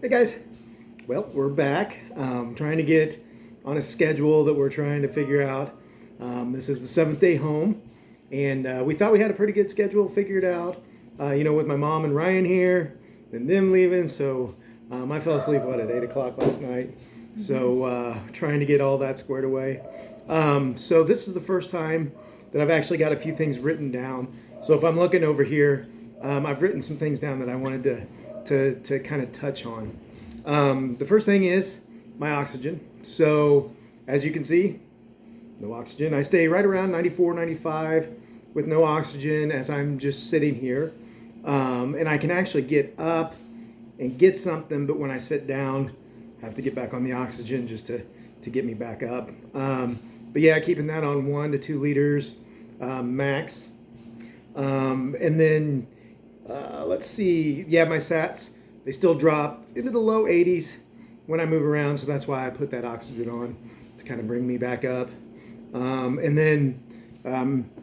Hey guys, well, we're back trying to get on a schedule that we're trying to figure out. This is the seventh day home, and we thought we had a pretty good schedule figured out, with my mom and Ryan here and them leaving. So I fell asleep, at 8 o'clock last night. So trying to get all that squared away. So this is the first time that I've actually got a few things written down. So if I'm looking over here, I've written some things down that I wanted to kind of touch on. The first thing is my oxygen. So as you can see, no oxygen. I stay right around 94, 95 with no oxygen as I'm just sitting here. And I can actually get up and get something, but when I sit down, I have to get back on the oxygen just to get me back up. But yeah, keeping that on 1 to 2 liters max. And then let's see, yeah, my sats, they still drop into the low 80s when I move around, so that's why I put that oxygen on to kind of bring me back up. And then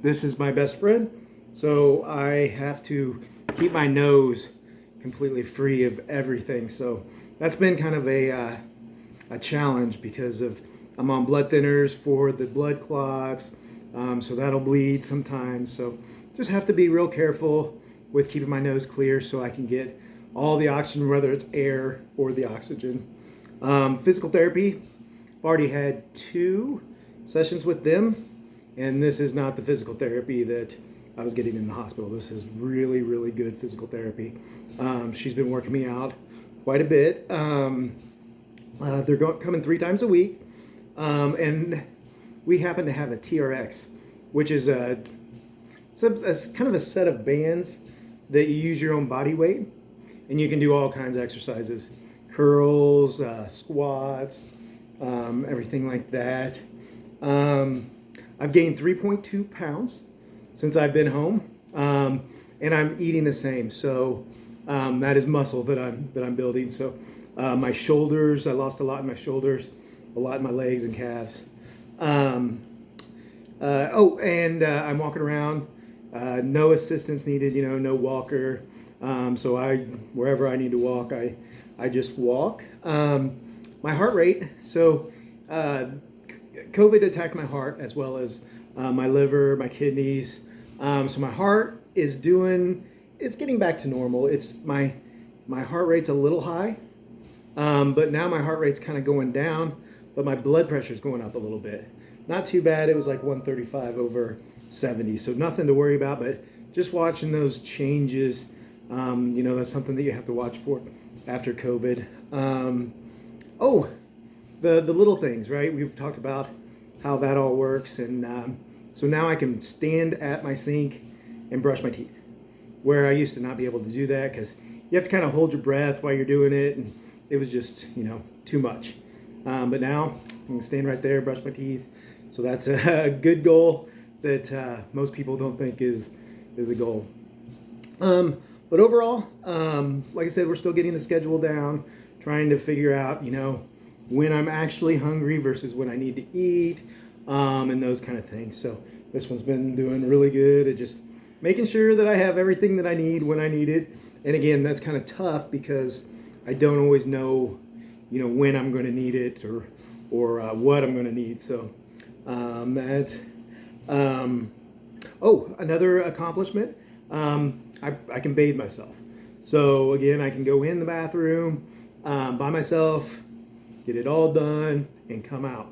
this is my best friend, so I have to keep my nose completely free of everything. So that's been kind of a challenge because I'm on blood thinners for the blood clots, so that'll bleed sometimes. So just have to be real careful with keeping my nose clear so I can get all the oxygen, whether it's air or the oxygen. Physical therapy, I've already had 2 sessions with them, and this is not the physical therapy that I was getting in the hospital. This is really, really good physical therapy. She's been working me out quite a bit. They're coming 3 times a week, and we happen to have a TRX, which is it's kind of a set of bands that you use your own body weight, and you can do all kinds of exercises, curls, squats, everything like that. I've gained 3.2 pounds since I've been home, and I'm eating the same. So that is muscle that I'm building. So my shoulders, I lost a lot in my shoulders, a lot in my legs and calves. I'm walking around. No assistance needed, no walker. So wherever I need to walk, I just walk. My heart rate, so COVID attacked my heart as well as my liver, my kidneys. So my heart is it's getting back to normal. It's my heart rate's a little high, but now my heart rate's kind of going down, but my blood pressure's going up a little bit. Not too bad. It was like 135 over 70, so nothing to worry about, but just watching those changes, that's something that you have to watch for after COVID. The little things, right? We've talked about how that all works, and so now I can stand at my sink and brush my teeth, where I used to not be able to do that because you have to kind of hold your breath while you're doing it, and it was just, too much. But now I can stand right there, brush my teeth, so that's a good goal that most people don't think is a goal. But overall, like I said, we're still getting the schedule down, trying to figure out, when I'm actually hungry versus when I need to eat, and those kind of things. So this one's been doing really good at just making sure that I have everything that I need when I need it. And again, that's kind of tough because I don't always know, when I'm going to need it or what I'm going to need. So another accomplishment, I can bathe myself. So again, I can go in the bathroom by myself, get it all done, and come out,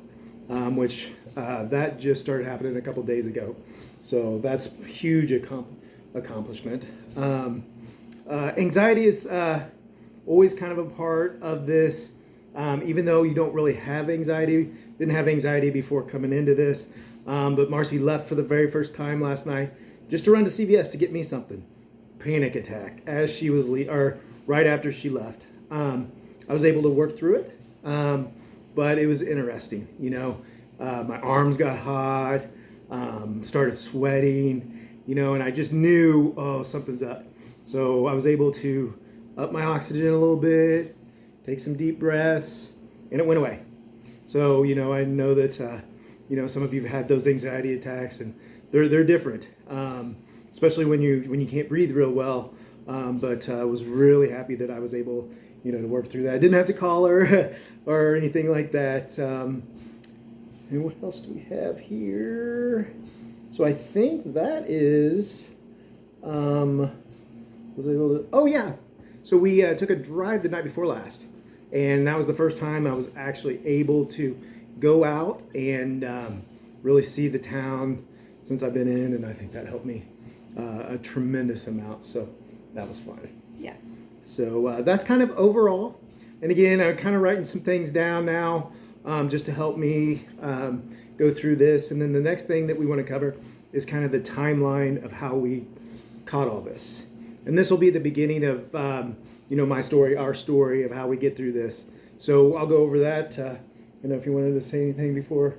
which that just started happening a couple days ago. So that's a huge accomplishment. Anxiety is always kind of a part of this, even though you don't really have anxiety. Didn't have anxiety before coming into this. But Marcy left for the very first time last night just to run to CVS to get me something. Panic attack as she was right after she left. I was able to work through it, but it was interesting. My arms got hot, started sweating, and I just knew, oh, something's up. So I was able to up my oxygen a little bit, take some deep breaths, and it went away. So, I know that, some of you have had those anxiety attacks, and they're different, especially when you can't breathe real well. but I was really happy that I was able, to work through that. I didn't have to call her or anything like that. And what else do we have here? So I think that is, was I able to, oh yeah. So we took a drive the night before last, and that was the first time I was actually able to go out and really see the town since I've been in, and I think that helped me a tremendous amount. So that was fun. Yeah. So that's kind of overall. And again, I'm kind of writing some things down now just to help me go through this. And then the next thing that we want to cover is kind of the timeline of how we caught all this. And this will be the beginning of, my story, our story of how we get through this. So I'll go over that. If you wanted to say anything before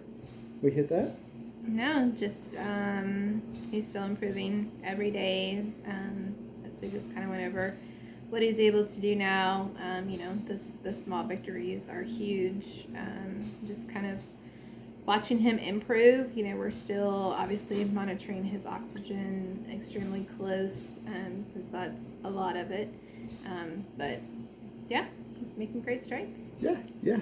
we hit that. No, just he's still improving every day. As we just kind of went over what he's able to do now. The small victories are huge. Just kind of watching him improve. We're still obviously monitoring his oxygen extremely close, since that's a lot of it. But yeah, he's making great strides. Yeah.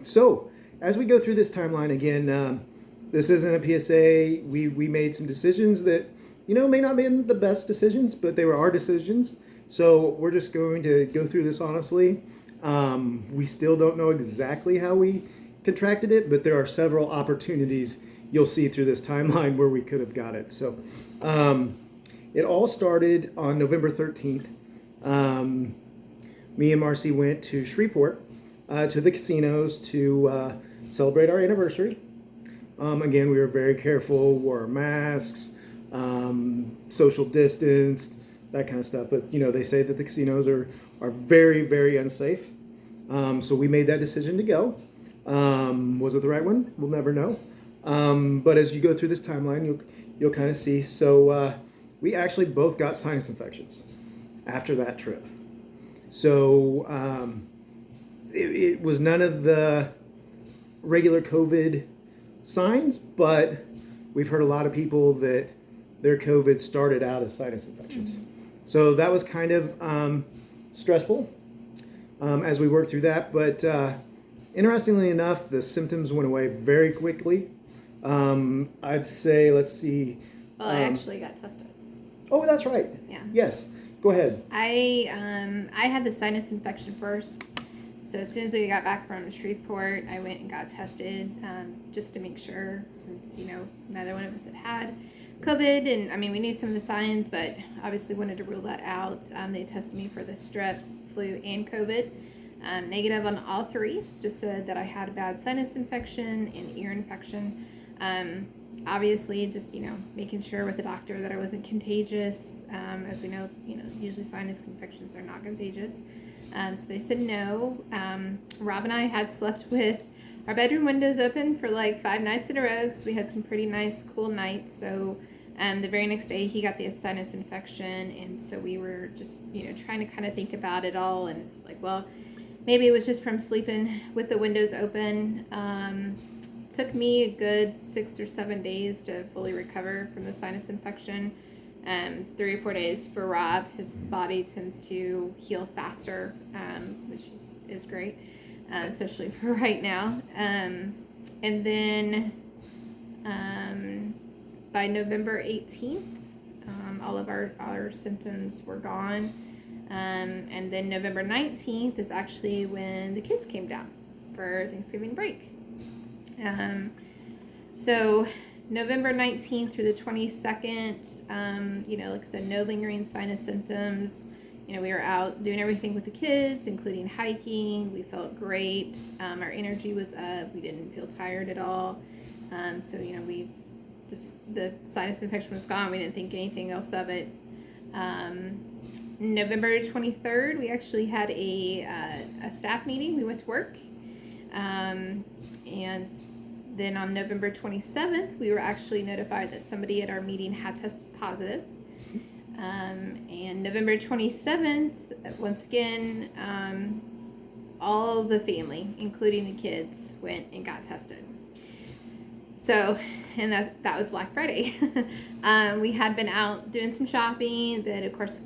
So as we go through this timeline again, this isn't a PSA. We made some decisions that may not have been the best decisions, but they were our decisions. So we're just going to go through this honestly. We still don't know exactly how we contracted it, but there are several opportunities you'll see through this timeline where we could have got it. So it all started on November 13th. Me and Marcy went to Shreveport to the casinos to celebrate our anniversary. Again, we were very careful, wore masks, social distance, that kind of stuff. But they say that the casinos are very, very unsafe. So we made that decision to go. Was it the right one? We'll never know. But as you go through this timeline, you'll kind of see. So we actually both got sinus infections after that trip. So it was none of the regular COVID signs, but we've heard a lot of people that their COVID started out as sinus infections. So that was kind of stressful as we worked through that. But interestingly enough, the symptoms went away very quickly. I'd say, let's see. Well, I actually got tested. Oh, that's right. Yeah. Yes. Go ahead. I had the sinus infection first. So as soon as we got back from Shreveport, I went and got tested just to make sure, since, neither one of us had COVID. And, we knew some of the signs, but obviously wanted to rule that out. They tested me for the strep, flu, and COVID. Negative on all three. Just said that I had a bad sinus infection and ear infection. Obviously, just, making sure with the doctor that I wasn't contagious. As we know, usually sinus infections are not contagious. So they said no. Rob and I had slept with our bedroom windows open for like 5 nights in a row because we had some pretty nice, cool nights. So the very next day he got the sinus infection. And so we were just, trying to kind of think about it all. And it's like, well, maybe it was just from sleeping with the windows open. Took me a good 6 or 7 days to fully recover from the sinus infection. 3 or 4 days for Rob. His body tends to heal faster, which is great, especially for right now. And then by November 18th, all of our symptoms were gone. And then November 19th is actually when the kids came down for Thanksgiving break. So November 19th through the 22nd, like I said, no lingering sinus symptoms. We were out doing everything with the kids, including hiking. We felt great. Our energy was up. We didn't feel tired at all. So, the sinus infection was gone. We didn't think anything else of it. November 23rd, we actually had a staff meeting. We went to work. And then on November 27th, we were actually notified that somebody at our meeting had tested positive. And November 27th, once again, all of the family, including the kids, went and got tested. So and that was Black Friday. We had been out doing some shopping. That of course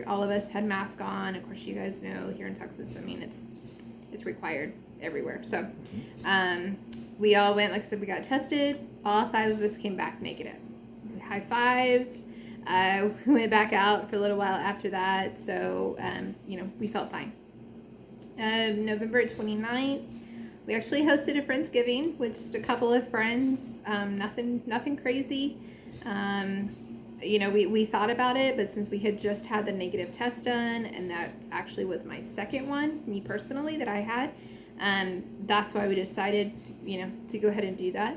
all of us had masks on. Of course, you guys know here in Texas, I mean it's required everywhere. So we all went. Like I said, we got tested. All 5 of us came back negative. We high-fived. We went back out for a little while after that. So we felt fine. November 29th. We actually hosted a Friendsgiving with just a couple of friends. Nothing crazy. We thought about it, but since we had just had the negative test done, and that actually was my second one, me personally, that I had, that's why we decided, to go ahead and do that.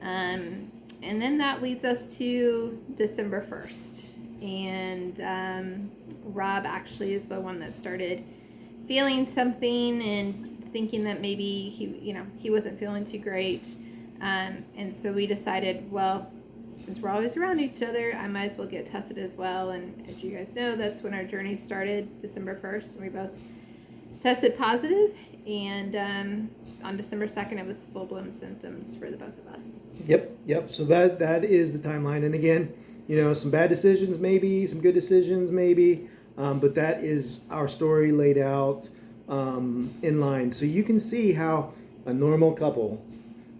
And then that leads us to December 1st. And Rob actually is the one that started feeling something and thinking that maybe he wasn't feeling too great. And so we decided, well, since we're always around each other, I might as well get tested as well. And as you guys know, that's when our journey started, December 1st. And we both tested positive. And on December 2nd, it was full-blown symptoms for the both of us. Yep. So that is the timeline. And again, some bad decisions maybe, some good decisions maybe, but that is our story laid out in line. So you can see how a normal couple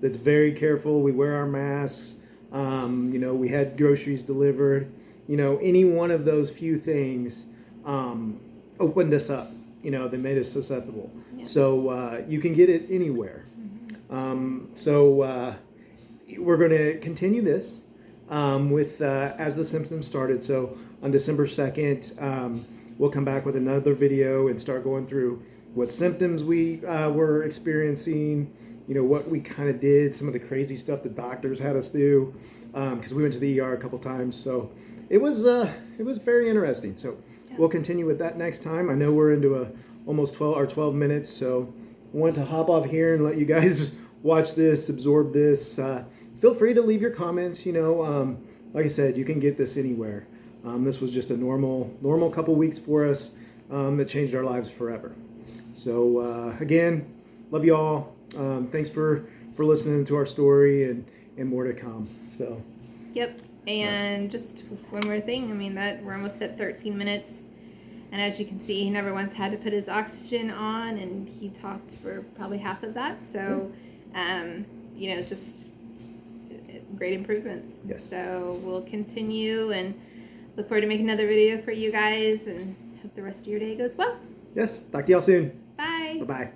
that's very careful, we wear our masks, we had groceries delivered, any one of those few things opened us up, that made us susceptible. Yeah. So you can get it anywhere. So we're going to continue this with as the symptoms started. So on December 2nd, we'll come back with another video and start going through what symptoms we were experiencing, what we kind of did, some of the crazy stuff the doctors had us do, because we went to the ER a couple times. So it was very interesting. So we'll continue with that next time. I know we're into almost 12 minutes, so I want to hop off here and let you guys watch this, absorb this. Feel free to leave your comments. Like I said, you can get this anywhere. This was just a normal couple weeks for us that changed our lives forever. So again, love you all. Thanks for listening to our story and more to come. So. Yep. And just one more thing. I mean, that we're almost at 13 minutes. And as you can see, he never once had to put his oxygen on, and he talked for probably half of that. So, just great improvements. Yes. So we'll continue and look forward to making another video for you guys, and hope the rest of your day goes well. Yes. Talk to y'all soon. Bye. Bye-bye.